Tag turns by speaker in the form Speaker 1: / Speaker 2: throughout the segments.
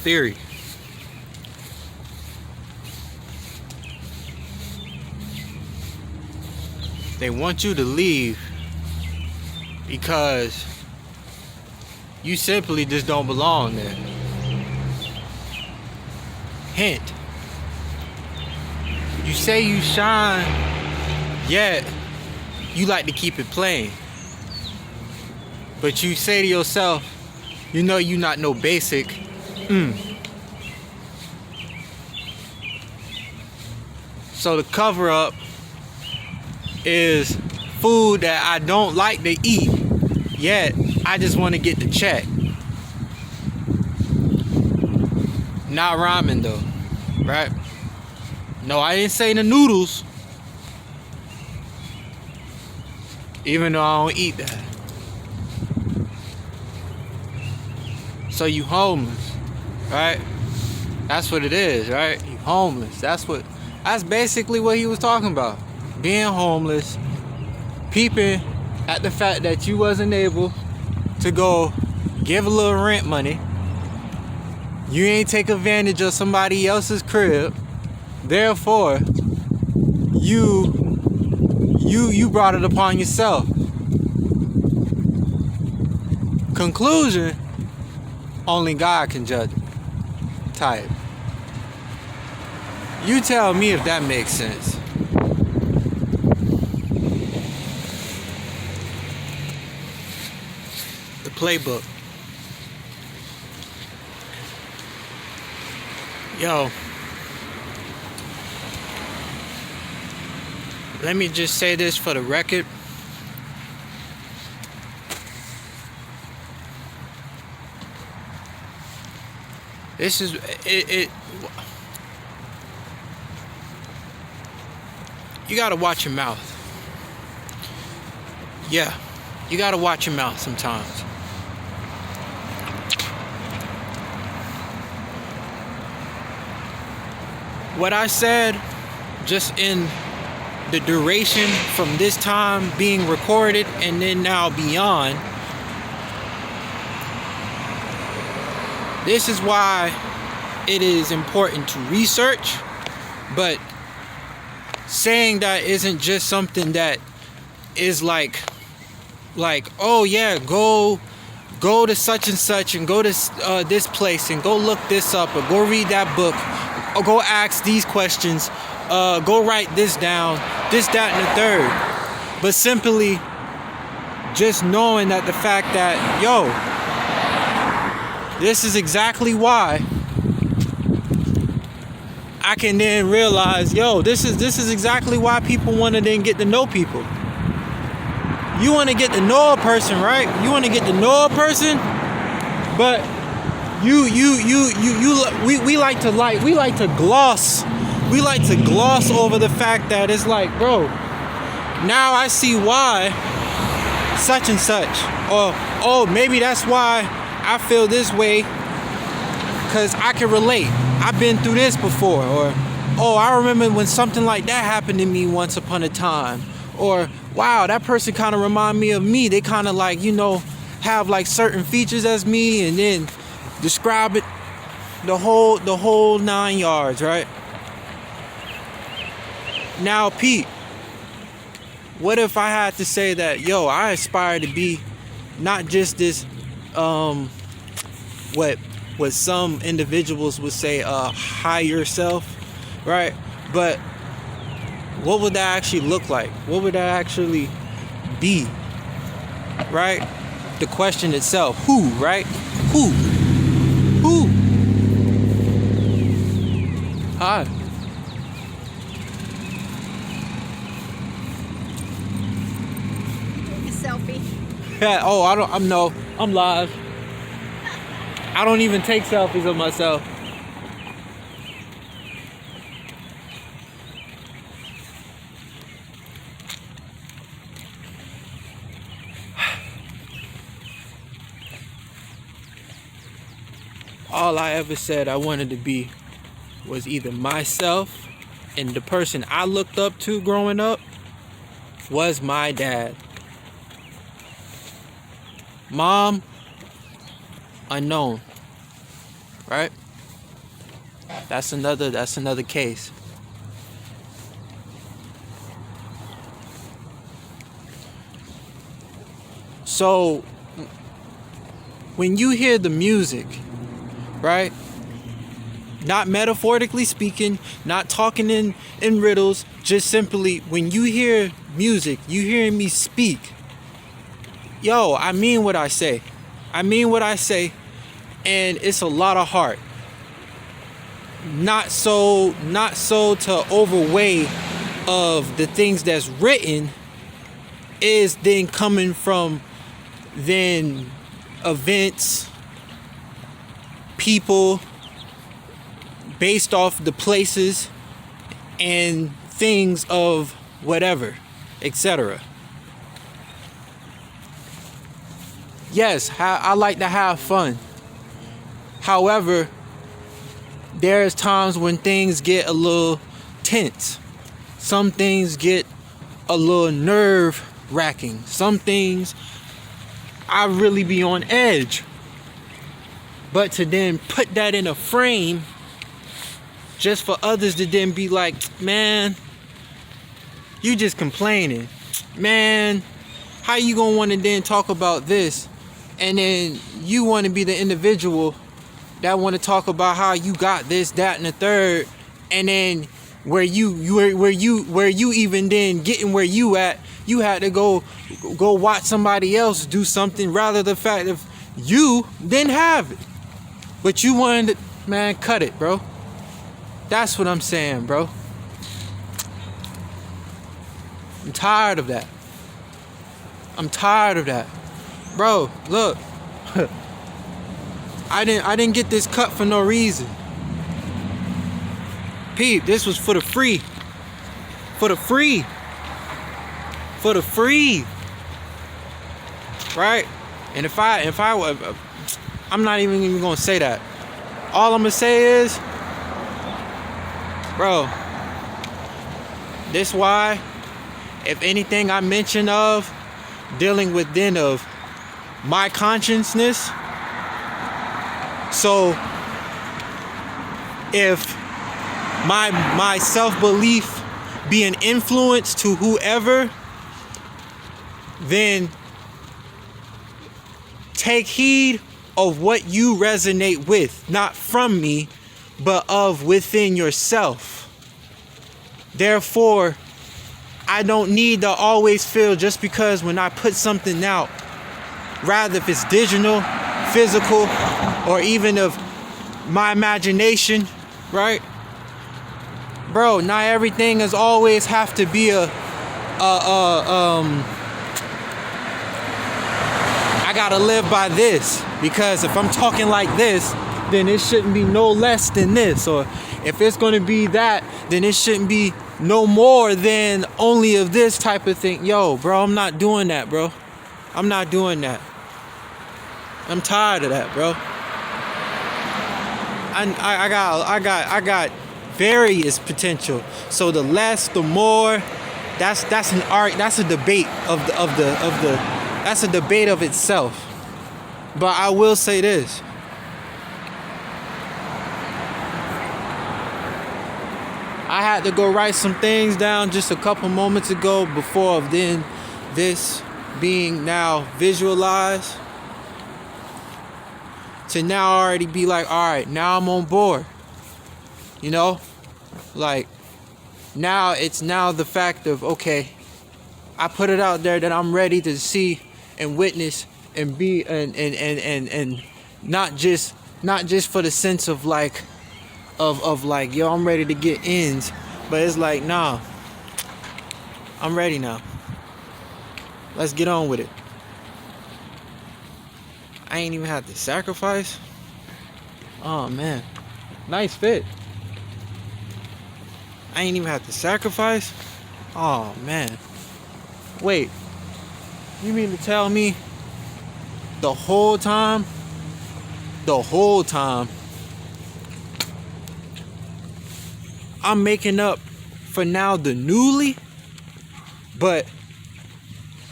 Speaker 1: theory. They want you to leave because you simply just don't belong there. Hint. You say you shine, yet you like to keep it plain. But you say to yourself, you know you not no basic. So the cover up is food that I don't like to eat, yet I just want to get the check. Not ramen though, right? No, I didn't say the noodles, even though I don't eat that. So you homeless, right? That's what it is, right? You homeless. That's basically what he was talking about. Being homeless, peeping at the fact that you wasn't able to go give a little rent money. You ain't take advantage of somebody else's crib. Therefore, you brought it upon yourself. Conclusion, only God can judge it. Type. You tell me if that makes sense. The playbook. Yo. Let me just say this for the record. This is it. You gotta watch your mouth. Yeah, you gotta watch your mouth sometimes. What I said, just in the duration from this time being recorded and then now beyond, this is why it is important to research, but saying that isn't just something that is like oh yeah, go to such and such and go to this place and go look this up or go read that book or go ask these questions, go write this down, this, that, and the third. But simply just knowing that the fact that, yo, this is exactly why I can then realize, yo, this is exactly why people want to then get to know people. You want to get to know a person, right? You want to get to know a person, but we like to gloss over the fact that it's like, bro, now I see why such and such, or oh, maybe that's why I feel this way, because I can relate. I've been through this before. Or, oh, I remember when something like that happened to me once upon a time. Or, wow, that person kind of remind me of me. They kind of like, you know, have like certain features as me, and then describe it the whole 9 yards, right? Now, Pete, what if I had to say that, yo, I aspire to be not just this, what some individuals would say, higher self, right? But what would that actually look like? What would that actually be, right? The question itself, who, right? Who? Hi.
Speaker 2: Selfie.
Speaker 1: Yeah, oh, I'm live. I don't even take selfies of myself. All I ever said I wanted to be was either myself, and the person I looked up to growing up was my dad. Mom, unknown, right? That's another case. So when you hear the music, right? Not metaphorically speaking, not talking in riddles, just simply when you hear music, you hearing me speak. Yo, I mean what I say. I mean what I say, and it's a lot of heart. Not so to overweigh of the things that's written is then coming from then events, people, based off the places and things of whatever, etc. Yes, I like to have fun. However, there's times when things get a little tense. Some things get a little nerve wracking. Some things I really be on edge. But to then put that in a frame just for others to then be like, man, you just complaining. Man, how you gonna want to then talk about this? And then you want to be the individual that want to talk about how you got this, that, and the third, and then where you even then getting where you at, you had to go watch somebody else do something rather the fact of you didn't have it, but you wanted to, man, cut it, bro. That's what I'm saying, bro. I'm tired of that. I'm tired of that, bro. Look. I didn't get this cut for no reason. Pete, this was for the free. For the free. For the free. Right? And if I I'm not even gonna say that. All I'm gonna say is, bro, this why, if anything I mention of dealing with then of my consciousness. So if my self-belief be an influence to whoever, then take heed of what you resonate with, not from me, but of within yourself. Therefore, I don't need to always feel just because when I put something out, rather if it's digital, physical, or even of my imagination, right? Bro, not everything is always have to be I gotta live by this, because if I'm talking like this, then it shouldn't be no less than this, or if it's gonna be that, then it shouldn't be no more than only of this type of thing. Yo, bro, I'm not doing that, bro. I'm not doing that. I'm tired of that, bro. I got various potential. So the less, the more. That's an art. That's a debate of the. That's a debate of itself. But I will say this. I had to go write some things down just a couple moments ago before then this being now visualized. To now already be like, all right, now I'm on board. You know? Like, now it's now the fact of, okay, I put it out there that I'm ready to see and witness and be and not just for the sense of like of like, yo, I'm ready to get ends, but it's like, nah, I'm ready now. Let's get on with it. I ain't even had to sacrifice. Oh man, nice fit. I ain't even have to sacrifice. Oh man. Wait, you mean to tell me the whole time I'm making up for now the newly, but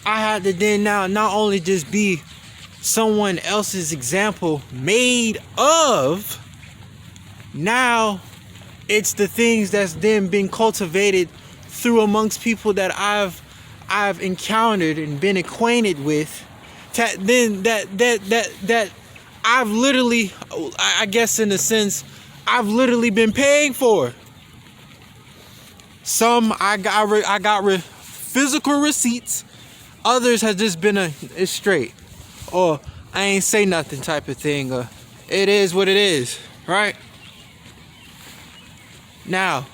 Speaker 1: I had to then now not only just be someone else's example made of Now it's the things that's then been cultivated through amongst people that I've encountered and been acquainted with, that I've literally, I guess in a sense, I've literally been paying for. Some I got physical receipts. Others have just been it's straight, or I ain't say nothing type of thing, or it is what it is, right? Now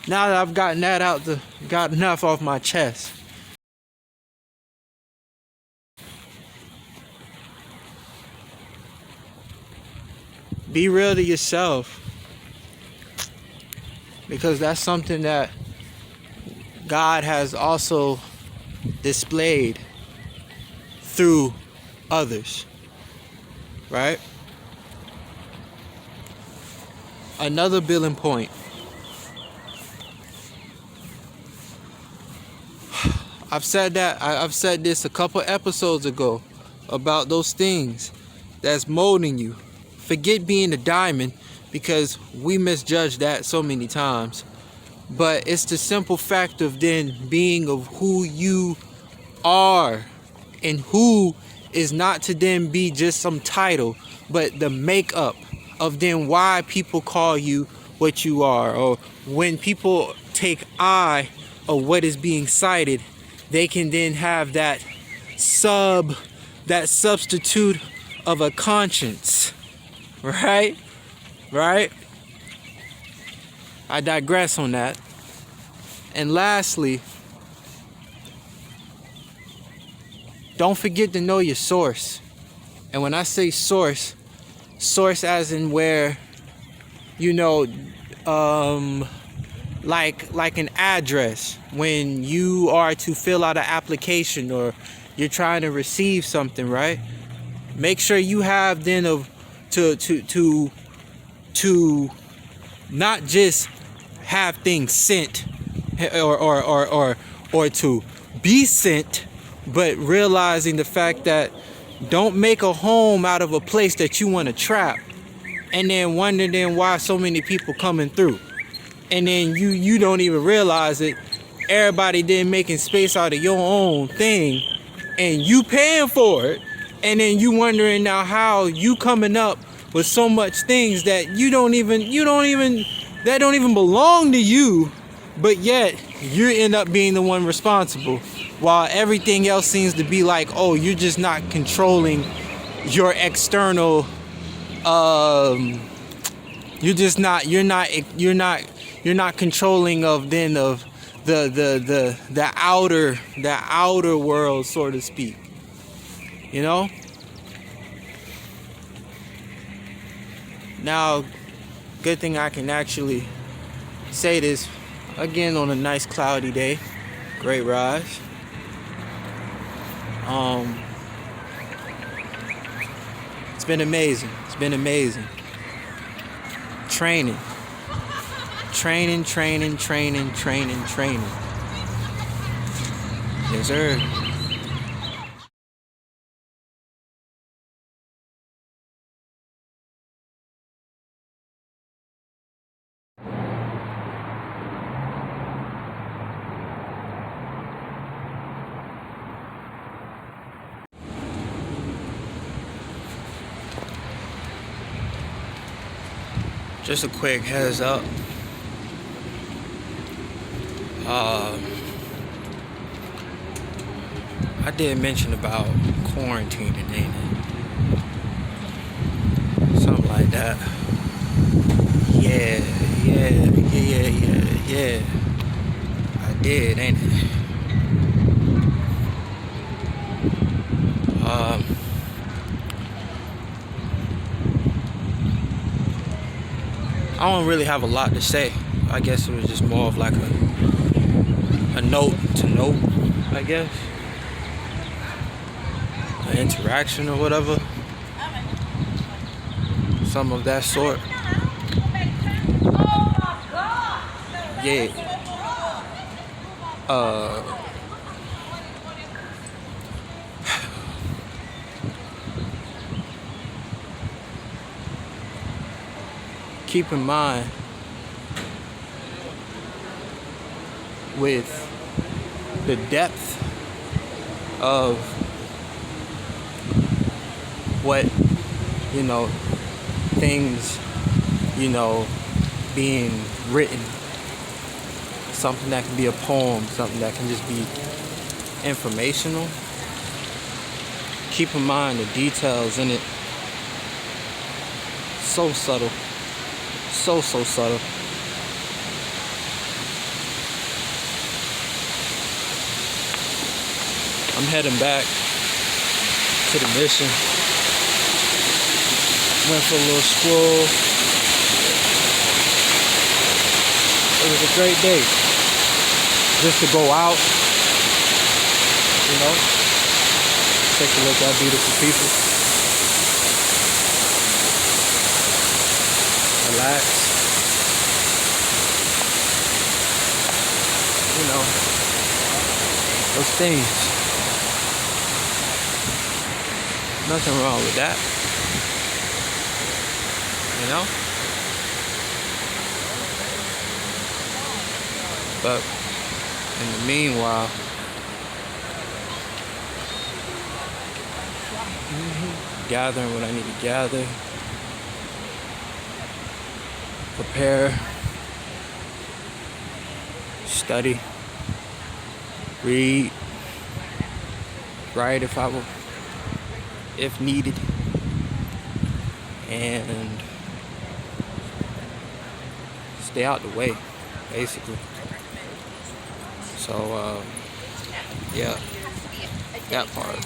Speaker 1: that I've gotten that got enough off my chest, be real to yourself, because that's something that God has also displayed through others, right? Another billing point. I've said this a couple episodes ago about those things that's molding you. Forget being a diamond, because we misjudge that so many times. But it's the simple fact of then being of who you are, and who is not to then be just some title, but the makeup of then why people call you what you are. Or when people take eye of what is being cited, they can then have that substitute of a conscience. Right? I digress on that. And lastly, don't forget to know your source. And when I say source as in where, like an address when you are to fill out an application or you're trying to receive something, right? Make sure you have then to not just have things sent or to be sent, but realizing the fact that don't make a home out of a place that you want to trap, and then wonder then why so many people coming through, and then you don't even realize it. Everybody then making space out of your own thing, and you paying for it, and then you wondering now how you coming up with so much things that don't even belong to you, but yet you end up being the one responsible, while everything else seems to be like, oh, you're just not controlling your external, you're not controlling of the outer world, so to speak. Now, good thing I can actually say this again on a nice cloudy day. Great rise. It's been amazing. Training. Yes, sir. Just a quick heads up. I did mention about quarantining, ain't it? Something like that. Yeah. I did, ain't it? I don't really have a lot to say. I guess it was just more of like a note to note, I guess. An interaction or whatever. Some of that sort. Yeah. keep in mind with the depth of what, you know, things, you know, being written, something that can be a poem, something that can just be informational. Keep in mind the details in it. So subtle. So subtle. I'm heading back to the mission. Went for a little stroll. It was a great day. Just to go out, you know, take a look at beautiful people. Relax. You know, those things. Nothing wrong with that. You know? But in the meanwhile, gathering what I need to gather, prepare, study, read, write if needed, and stay out the way, basically. So, yeah, that part.